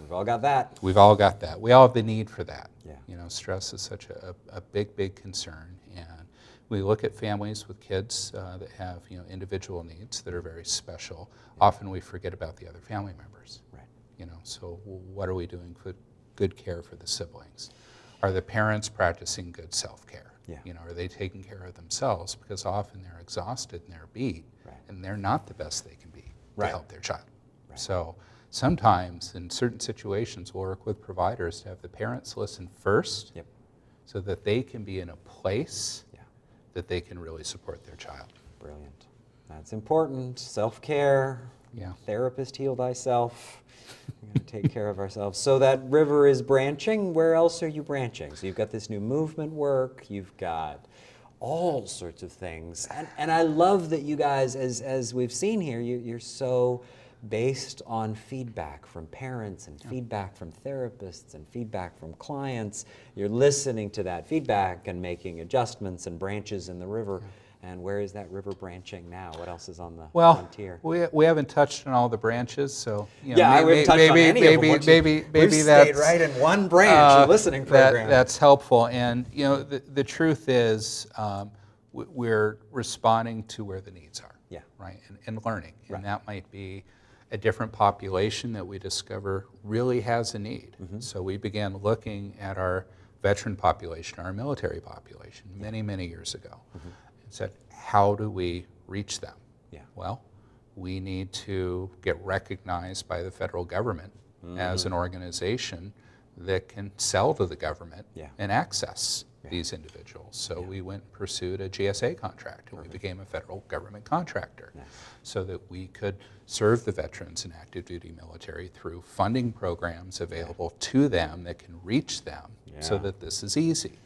S1: We've all got that.
S2: We've all got that. We all have the need for that.
S1: Yeah.
S2: You know, stress is such a big, big concern. And we look at families with kids that have, you know, individual needs that are very special. Yeah. Often we forget about the other family members. Right. You know, so what are we doing for good care for the siblings? Are the parents practicing good self-care? Yeah. You know, are they taking care of themselves? Because often they're exhausted and they're beat, right, and they're not the best they can be to help their child. Right. So sometimes in certain situations we'll work with providers to have the parents listen first, yep, so that they can be in a place, yeah, that they can really support their child.
S1: Brilliant. That's important. Self-care.
S2: Yeah.
S1: Therapist, heal thyself. We're going to take care of ourselves. So that river is branching. Where else are you branching? So you've got this new movement work. You've got all sorts of things. And I love that you guys, as we've seen here, you're so based on feedback from parents and feedback from therapists and feedback from clients. You're listening to that feedback and making adjustments and branches in the river. And where is that river branching now? What else is on the frontier?
S2: We haven't touched on all the branches, so you know,
S1: yeah, we haven't touched on any of them.
S2: Maybe
S1: we've stayed right in one branch, the listening program.
S2: That's helpful, and you know, the truth is, we're responding to where the needs are. Yeah. Right, and learning, and that might be a different population that we discover really has a need. So we began looking at our veteran population, our military population, many years ago. Said, how do we reach them? Yeah. Well, we need to get recognized by the federal government as an organization that can sell to the government and access these individuals. So we went and pursued a GSA contract, and we became a federal government contractor so that we could serve the veterans in active duty military through funding programs available to them that can reach them so that this is easy.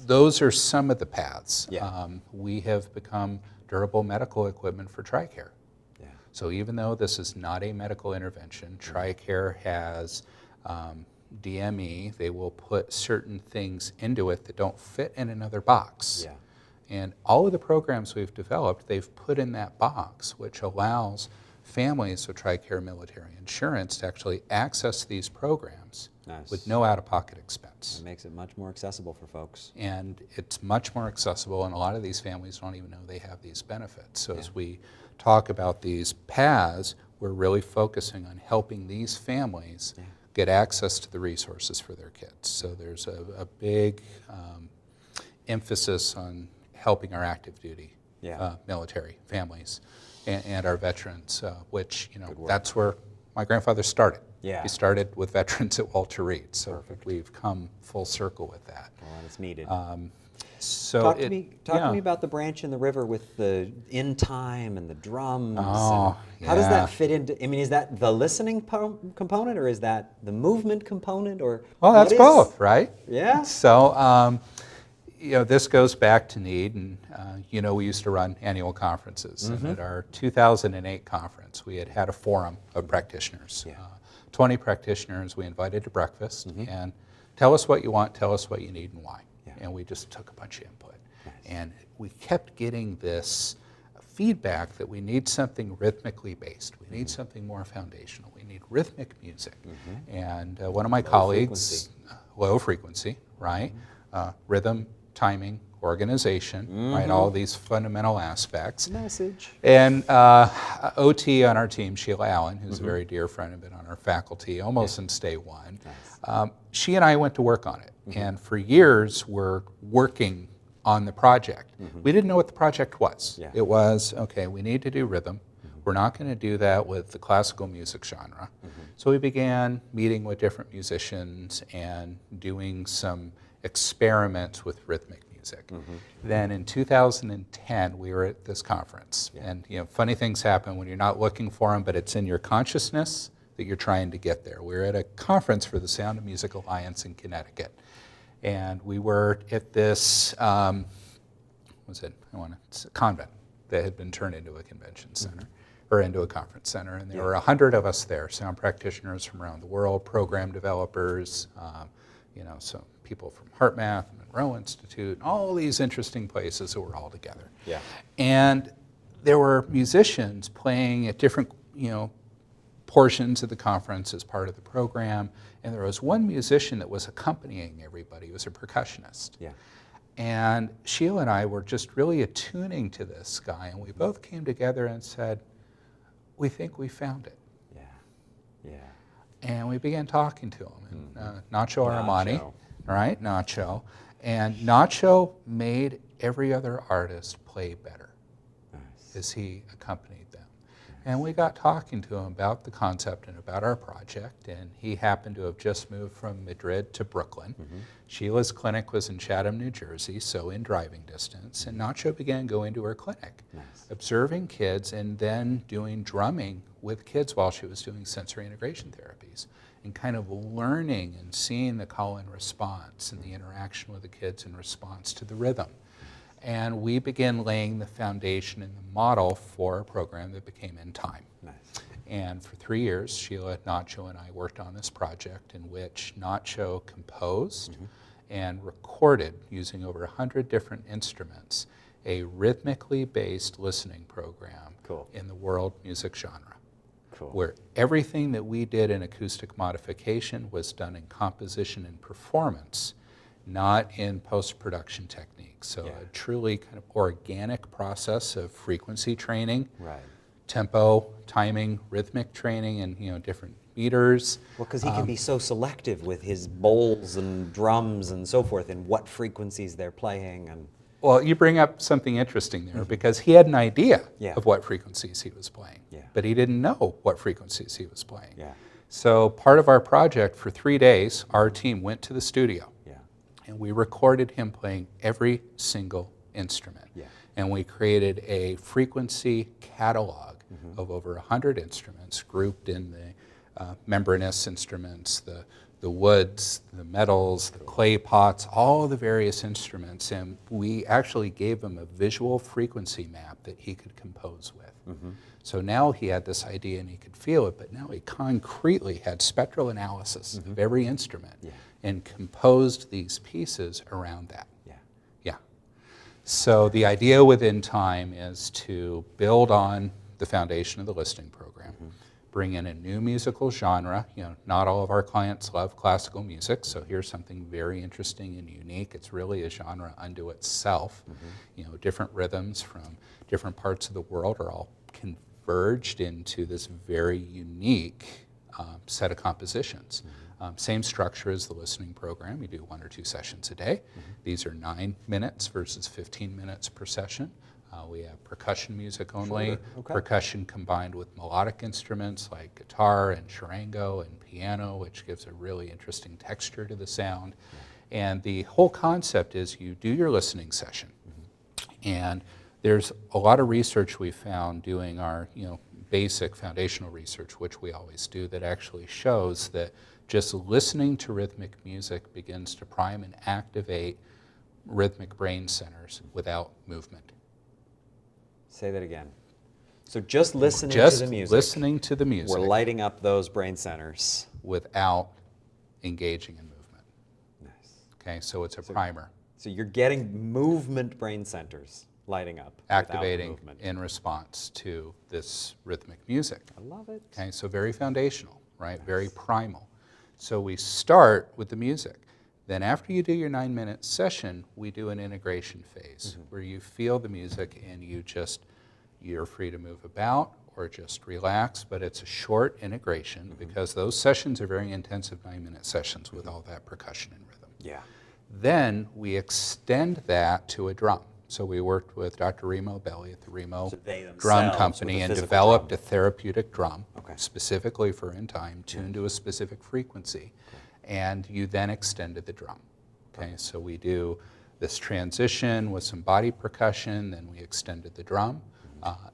S2: Those are some of the paths. Yeah. We have become durable medical equipment for TRICARE. Yeah. So even though this is not a medical intervention, TRICARE has DME. They will put certain things into it that don't fit in another box. Yeah. And all of the programs we've developed, they've put in that box, which allows families with TRICARE military insurance to actually access these programs with no out-of-pocket expense.
S1: It makes it much more accessible for folks.
S2: And it's much more accessible, and a lot of these families don't even know they have these benefits. So as we talk about these paths, we're really focusing on helping these families get access to the resources for their kids. So there's a big emphasis on helping our active duty military families and our veterans, which, you know, that's where my grandfather started. Yeah. He started with veterans at Walter Reed, so we've come full circle with that.
S1: Well, it's needed.
S2: So
S1: talk to me about the branch in the river with the inTime and the drums. How does that fit into? I mean, is that the listening component, or is that the movement component, or?
S2: Well, that's both, right?
S1: Yeah.
S2: So, you know, this goes back to need, and you know, we used to run annual conferences, and at our 2008 conference, we had a forum of practitioners. 20 practitioners we invited to breakfast, and tell us what you want, tell us what you need, and why. And we just took a bunch of input. And we kept getting this feedback that we need something rhythmically based. We need something more foundational. We need rhythmic music. And one of my colleagues, low frequency, right? Rhythm, timing, organization, right? All these fundamental aspects.
S1: Message.
S2: And OT on our team, Sheila Allen, who's a very dear friend and been on our faculty almost since day one, she and I went to work on it. And for years, we're working on the project. We didn't know what the project was. It was, okay, we need to do rhythm. We're not going to do that with the classical music genre. So we began meeting with different musicians and doing some experiments with rhythmic music. Then in 2010, we were at this conference. And you know, funny things happen when you're not looking for them, but it's in your consciousness that you're trying to get there. We were at a conference for the Sound of Music Alliance in Connecticut. And we were at this, it's a convent that had been turned into a convention center. or into a conference center, and there were 100 of us there, sound practitioners from around the world, program developers, some people from HeartMath, Monroe Institute, all these interesting places that were all together.
S1: Yeah.
S2: And there were musicians playing at different, portions of the conference as part of the program, and there was one musician that was accompanying everybody. He was a percussionist.
S1: Yeah.
S2: And Sheila and I were just really attuning to this guy, and we both came together and said, we think we found it.
S1: Yeah. Yeah.
S2: And we began talking to him. And, Nacho Armani, right? Nacho. And Nacho made every other artist play better as he accompanied them. And we got talking to him about the concept and about our project, and he happened to have just moved from Madrid to Brooklyn. Sheila's clinic was in Chatham, New Jersey, so in driving distance, and Nacho began going to her clinic, observing kids and then doing drumming with kids while she was doing sensory integration therapies, and kind of learning and seeing the call and response and the interaction with the kids in response to the rhythm. And we began laying the foundation and the model for a program that became inTime.
S1: Nice.
S2: And for 3 years, Sheila, Nacho, and I worked on this project in which Nacho composed and recorded, using over 100 different instruments, a rhythmically based listening program in the world music genre. Where everything that we did in acoustic modification was done in composition and performance, not in post-production techniques. So a truly kind of organic process of frequency training, tempo, timing, rhythmic training, and different meters.
S1: Well, because he can be so selective with his bowls and drums and so forth, and what frequencies they're playing. And
S2: well, you bring up something interesting there, because he had an idea of what frequencies he was playing, but he didn't know what frequencies he was playing. So part of our project, for 3 days, our team went to the studio. And we recorded him playing every single instrument. And we created a frequency catalog of over 100 instruments grouped in the membranous instruments, the woods, the metals, the clay pots, all of the various instruments. And we actually gave him a visual frequency map that he could compose with. So now he had this idea and he could feel it, but now he concretely had spectral analysis of every instrument and composed these pieces around that. So the idea with inTime is to build on the foundation of the listening program, bring in a new musical genre. Not all of our clients love classical music, so here's something very interesting and unique. It's really a genre unto itself. Different rhythms from different parts of the world are all converged into this very unique set of compositions. Same structure as the listening program. You do 1 or 2 sessions a day. These are 9 minutes versus 15 minutes per session. We have percussion music only, percussion combined with melodic instruments like guitar and charango and piano, which gives a really interesting texture to the sound. And the whole concept is you do your listening session. And there's a lot of research we found doing our basic foundational research, which we always do, that actually shows that just listening to rhythmic music begins to prime and activate rhythmic brain centers without movement.
S1: Say that again. So just listening to the music.
S2: Listening to the music.
S1: We're lighting up those brain centers.
S2: Without engaging in movement.
S1: Nice.
S2: Okay, so it's a primer.
S1: So you're getting movement brain centers lighting up.
S2: Activating in response to this rhythmic music.
S1: I love it.
S2: Okay, so very foundational, right? Very primal. So we start with the music. Then after you do your 9-minute session, we do an integration phase where you feel the music and you're free to move about or just relax, but it's a short integration because those sessions are very intensive 9-minute sessions with all that percussion and rhythm. Then we extend that to a drum. So we worked with Dr. Remo Belli at the Remo Drum Company and developed a therapeutic drum specifically for inTime, tuned to a specific frequency. And you then extended the drum. Okay, so we do this transition with some body percussion, then we extended the drum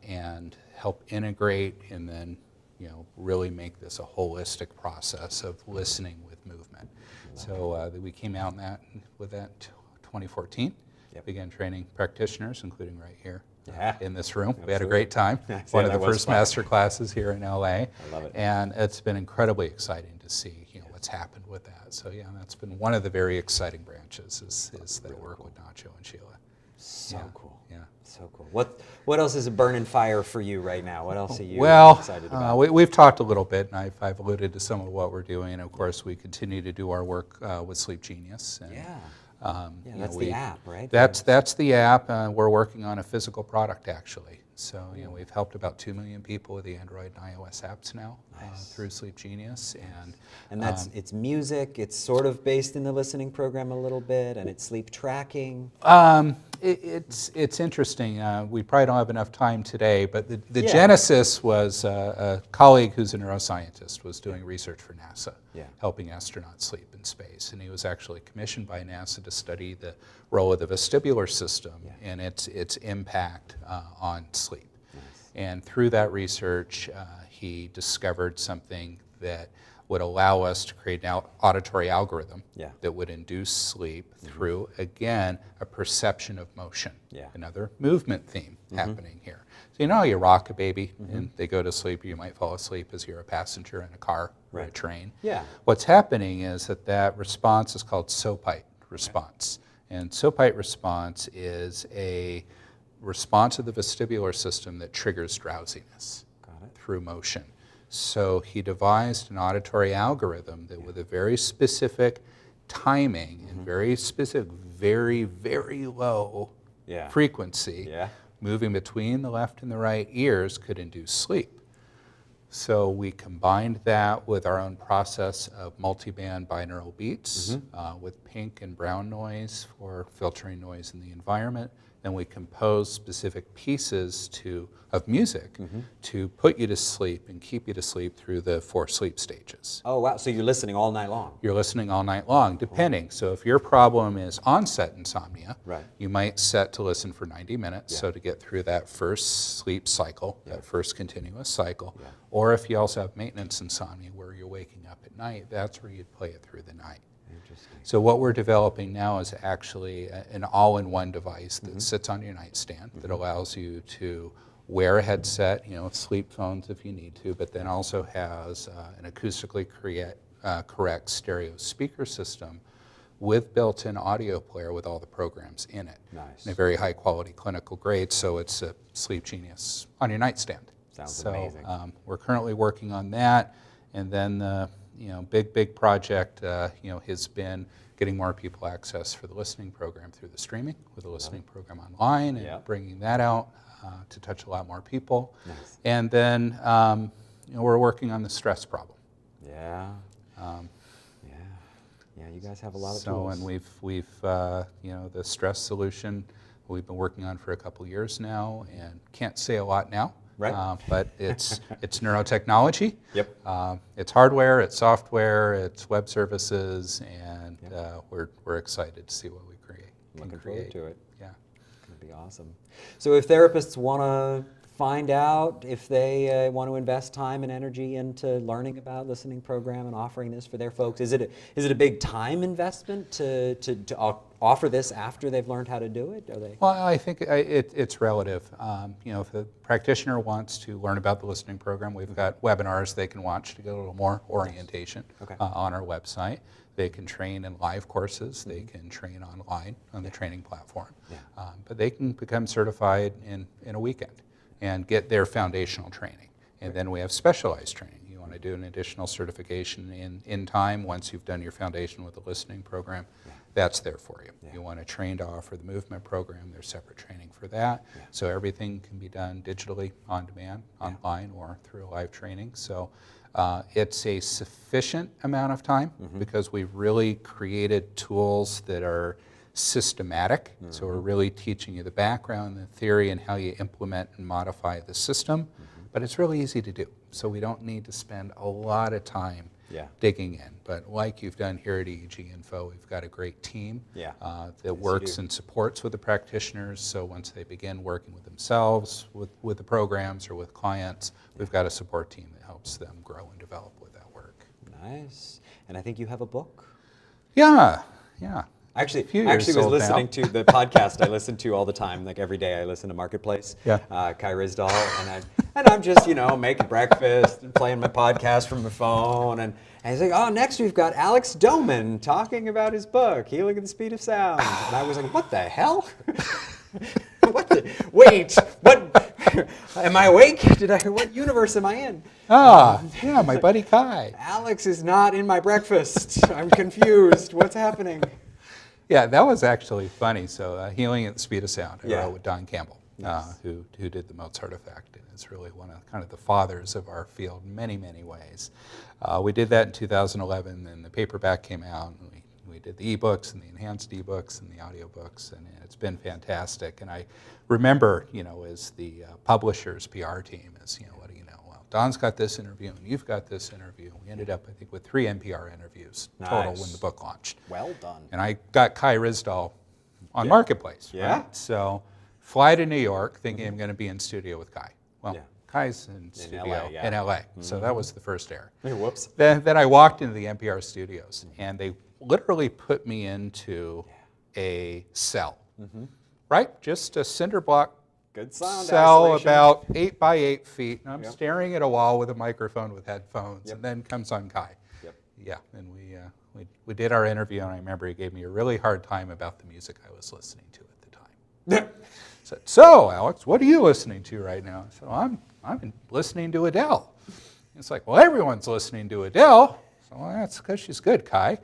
S2: and help integrate and then really make this a holistic process of listening with movement. So we came out with that 2014. Began training practitioners, including right here, in this room.
S1: Absolutely.
S2: We had a great time.
S1: Yeah,
S2: One of
S1: that
S2: the
S1: was
S2: first
S1: fun.
S2: master classes here in LA.
S1: I love it.
S2: And it's been incredibly exciting to see what's happened with that. So yeah, that's been one of the very exciting branches is that work with Nacho and Sheila.
S1: So cool.
S2: Yeah.
S1: So cool. What else is a burning fire for you right now? What else are you
S2: Well,
S1: excited about?
S2: we've talked a little bit, and I've alluded to some of what we're doing. Of course, we continue to do our work with Sleep Genius. And,
S1: that's the app, right?
S2: That's the app. We're working on a physical product, actually. So we've helped about 2 million people with the Android and iOS apps now through Sleep Genius.
S1: And that's it's music. It's sort of based in the listening program a little bit, and it's sleep tracking.
S2: It's interesting. We probably don't have enough time today, but the genesis was a colleague who's a neuroscientist was doing research for NASA, helping astronauts sleep in space. And he was actually commissioned by NASA to study the role of the vestibular system and its impact on sleep. And through that research, he discovered something that would allow us to create an auditory algorithm that would induce sleep through, again, a perception of motion. Another movement theme happening here. So you know how you rock a baby and they go to sleep, or you might fall asleep as you're a passenger in a car or a train. What's happening is that response is called SOPITE response. And SOPITE response is a response of the vestibular system that triggers drowsiness through motion. So he devised an auditory algorithm that with a very specific timing and very specific, very, very low frequency, moving between the left and the right ears could induce sleep. So we combined that with our own process of multiband binaural beats with pink and brown noise for filtering noise in the environment. Then we composed specific pieces of music to put you to sleep and keep you to sleep through the 4 sleep stages.
S1: Oh, wow. So you're listening all night long?
S2: You're listening all night long, depending. So if your problem is onset insomnia, you might set to listen for 90 minutes, so to get through that first sleep cycle, that first continuous cycle. Or if you also have maintenance insomnia where you're waking up at night, that's where you'd play it through the night. So what we're developing now is actually an all-in-one device that sits on your nightstand that allows you to wear a headset, sleep phones if you need to, but then also has an acoustically correct stereo speaker system with built-in audio player with all the programs in it.
S1: Nice.
S2: And a very high-quality clinical grade, so it's a Sleep Genius on your nightstand.
S1: Sounds amazing.
S2: We're currently working on that, and then the big project, has been getting more people access for the listening program through the streaming with the listening program online and bringing that out to touch a lot more people. And then we're working on the stress problem.
S1: You guys have a lot of tools.
S2: And we've the stress solution we've been working on for a couple years now, and can't say a lot now. But it's neurotechnology. It's hardware, it's software, it's web services, and we're excited to see what we create.
S1: Looking forward to it.
S2: Yeah,
S1: it'd be awesome. So if therapists want to find out if they want to invest time and energy into learning about listening program and offering this for their folks, is it a big time investment to offer this after they've learned how to do it? Are they?
S2: Well, I think it's relative. If the practitioner wants to learn about the listening program, we've got webinars they can watch to get a little more orientation on our website. They can train in live courses. They can train online on the training platform. But they can become certified in a weekend and get their foundational training. And then we have specialized training. You want to do an additional certification in time once you've done your foundation with the listening program, that's there for you. You want to train to offer the movement program, there's separate training for that. So everything can be done digitally, on demand, online, or through a live training. So it's a sufficient amount of time because we've really created tools that are systematic. So we're really teaching you the background, the theory, and how you implement and modify the system. But it's really easy to do. So we don't need to spend a lot of time digging in. But like you've done here at EEG Info, we've got a great team that works and supports with the practitioners. So once they begin working with themselves, with the programs, or with clients, we've got a support team that helps them grow and develop with that work.
S1: Nice. And I think you have a book?
S2: Yeah.
S1: Actually,
S2: few
S1: I
S2: years
S1: actually was
S2: old
S1: listening
S2: now.
S1: to the podcast I listen to all the time. Like every day I listen to Marketplace,
S2: Yeah.
S1: Kai Ryssdal, and I'm just, making breakfast and playing my podcast from my phone. And he's like, oh, next we've got Alex Doman talking about his book, Healing at the Speed of Sound. And I was like, what the hell? Wait, what? Am I awake? What universe am I in?
S2: Yeah, my buddy Kai.
S1: Alex is not in my breakfast. I'm confused. What's happening?
S2: Yeah, that was actually funny. So Healing at the Speed of Sound, I
S1: Yeah.
S2: wrote with Don Campbell,
S1: Yes.
S2: who did the Mozart Effect. And it's really one of kind of the fathers of our field in many, many ways. We did that in 2011, and the paperback came out, and we did the ebooks and the enhanced ebooks and the audiobooks, and it's been fantastic. And I remember, as the publisher's PR team is, what do you know? Well, Don's got this interview, and you've got this interview. We ended up, I think, with 3 NPR interviews total
S1: Nice.
S2: when the book launched.
S1: Well done.
S2: And I got Kai Ryssdal on
S1: Yeah.
S2: Marketplace.
S1: Yeah.
S2: Right? So fly to New York thinking I'm going to be in studio with Kai. Well,
S1: Yeah.
S2: Kai's in studio
S1: LA, yeah.
S2: in LA. So that was the first error.
S1: Hey, whoops.
S2: Then I walked into the NPR studios, and they literally put me into a cell, right? Just a cinder block
S1: Good sound
S2: cell
S1: isolation.
S2: about 8 by 8 feet, and I'm
S1: Yep.
S2: staring at a wall with a microphone with headphones,
S1: Yep.
S2: and then comes on Kai.
S1: Yep.
S2: Yeah, and we did our interview, and I remember he gave me a really hard time about the music I was listening to at the time. He said, so Alex, what are you listening to right now? I said, well, I'm listening to Adele. It's like, well, everyone's listening to Adele. So, well, that's because she's good, Kai.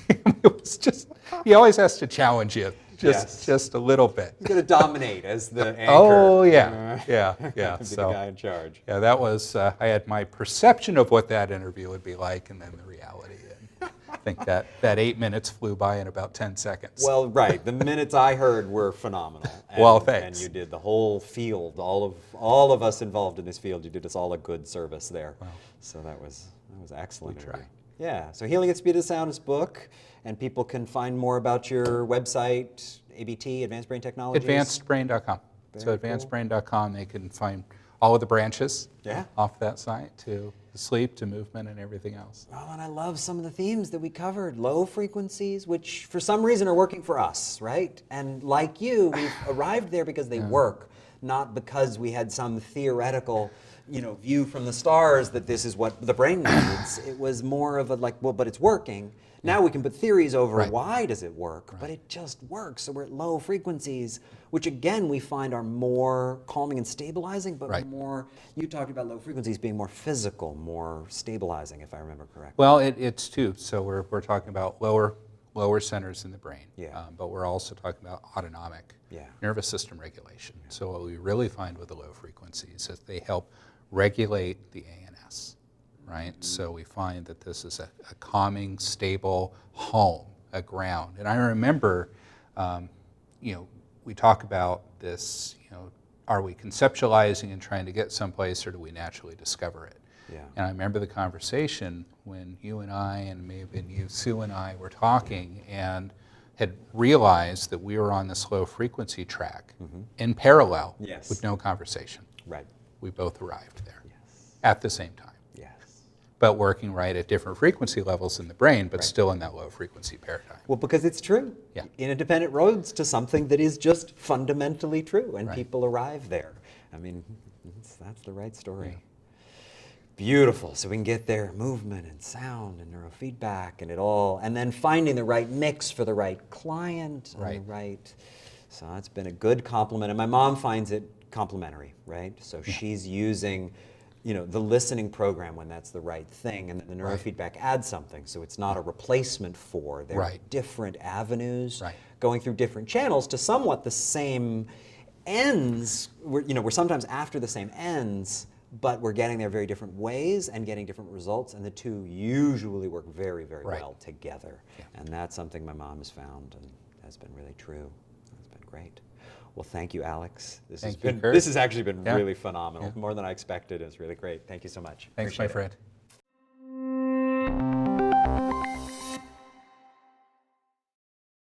S2: It was just, he always has to challenge you
S1: Yes.
S2: just a little bit.
S1: He's going to dominate as the anchor.
S2: Oh, yeah, yeah.
S1: Be the
S2: So,
S1: guy in charge.
S2: yeah, that was, I had my perception of what that interview would be like, and then the reality. And I think that 8 minutes flew by in about 10 seconds.
S1: Well, right. The minutes I heard were phenomenal. And,
S2: Well, thanks.
S1: And you did the whole field, all of us involved in this field. You did us all a good service there.
S2: Wow.
S1: So that was excellent.
S2: We
S1: of you.
S2: try.
S1: Yeah. So Healing at Speed of Sound is book, and people can find more about your website, ABT, Advanced Brain Technologies.
S2: AdvancedBrain.com. So
S1: Very cool.
S2: AdvancedBrain.com, they can find all of the branches
S1: Yeah.
S2: off that site, to sleep, to movement, and everything else.
S1: Oh, and I love some of the themes that we covered. Low frequencies, which for some reason are working for us, right? And like you, we've arrived there because they work, not because we had some theoretical, view from the stars that this is what the brain needs. It was more of a but it's working. Now we can put theories over
S2: Right.
S1: why does it work, but it just works. So we're at low frequencies, which again we find are more calming and stabilizing, but
S2: Right.
S1: more, you talked about low frequencies being more physical, more stabilizing, if I remember correctly.
S2: Well, it's two. So we're talking about lower centers in the brain,
S1: Yeah.
S2: but we're also talking about autonomic
S1: Yeah.
S2: nervous system regulation. So what we really find with the low frequencies is they help regulate the ANS, right? So we find that this is a calming, stable home, a ground. And I remember, we talk about this, are we conceptualizing and trying to get someplace, or do we naturally discover it?
S1: Yeah.
S2: And I remember the conversation when you and I, and maybe you, Sue and I, were talking and had realized that we were on this low frequency track in parallel
S1: Yes.
S2: with no conversation.
S1: Right.
S2: We both arrived there
S1: Yes.
S2: at the same time,
S1: Yes.
S2: but working right at different frequency levels in the brain, but still in that low frequency paradigm.
S1: Well, because it's true.
S2: Yeah.
S1: Interdependent roads to something that is just fundamentally true, and
S2: Right.
S1: people arrive there. I mean, that's the right story. Beautiful. So we can get there, movement and sound and neurofeedback and it all, and then finding the right mix for the right client. And
S2: Right.
S1: the right. So it's been a good compliment, and my mom finds it complimentary, right? So she's using, the listening program when that's the right thing, and then the neurofeedback adds something. So it's not a replacement for. There are
S2: Right.
S1: different avenues
S2: Right.
S1: going through different channels to somewhat the same ends. We're sometimes after the same ends, but we're getting there very different ways and getting different results, and the two usually work very, very
S2: Right.
S1: well together.
S2: Yeah.
S1: And that's something my mom has found and has been really true. It's been great. Well, thank you, Alex.
S2: Thank you, Kurt.
S1: This has actually been
S2: Yeah.
S1: really phenomenal,
S2: Yeah.
S1: more than I expected. It was really great. Thank you so much.
S2: Thanks,
S1: Appreciate
S2: my
S1: it.
S2: friend.